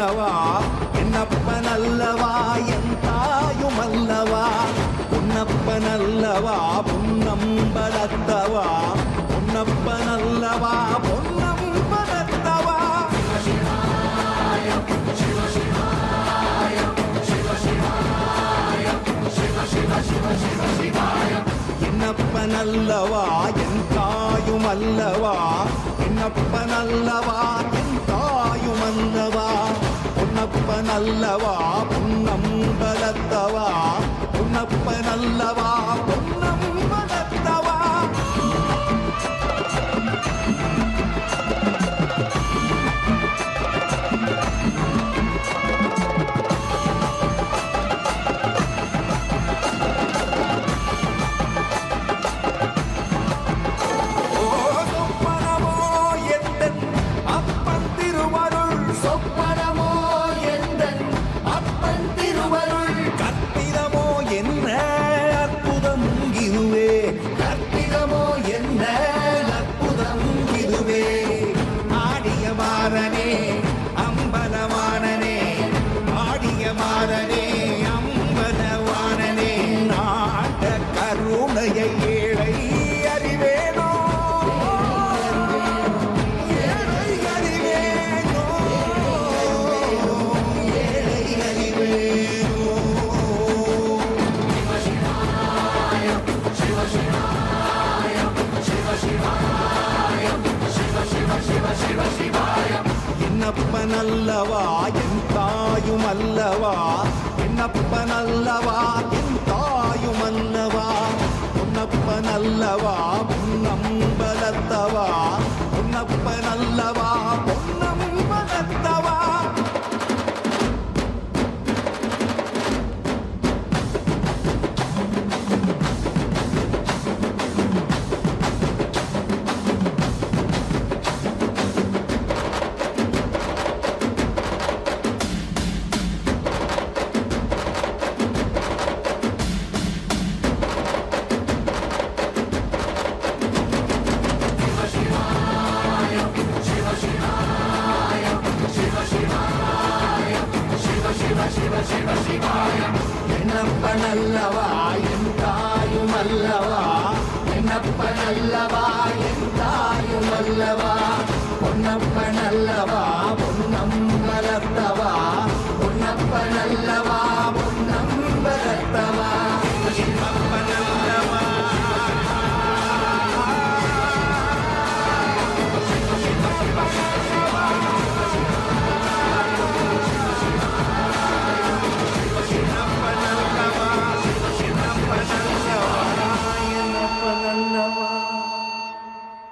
அல்லவா என்னப்பன் அல்லவா என் தாயும் அல்லவா பொன்னப்பன் அல்லவா பொன்னம்பலத்தவா பொன்னப்பன் அல்லவா பொன்னம்பலத்தவா என்னப்பன் அல்லவா என் தாயும் அல்லவா என்னப்பன் அல்லவா என் தாயும் அல்லவா பொன்னப்பன் அல்லவா பொன்னம்பலத்தவா பொன்னப்பன் அல்லவா பொன்னம்பலத்தவா அம்பலவானனே ஆடியமாறனே அம்பலவானனே நாட கருணையை ஏழை அறிவேனோ ஏழை அறிவேனோ ஏழை அறிவேனோ சிவ சிவாய சிவ சிவாய சிவ சிவ சிவ சிவ சிவாய என்னப்பன் அல்லவா என் தாயும் அல்லவா என்னப்பன் அல்லவா என் தாயும் அல்லவா பொன்னப்பன் அல்லவா பொன்னம்பலத்தவா பொன்னப்பன் அல்லவா பொன்னம்பலத்தவா என்னப்பன் அல்லவா என் தாயும் அல்லவா என்னப்பன் அல்லவா என் தாயும் அல்லவா பொன்னப்பன் அல்லவா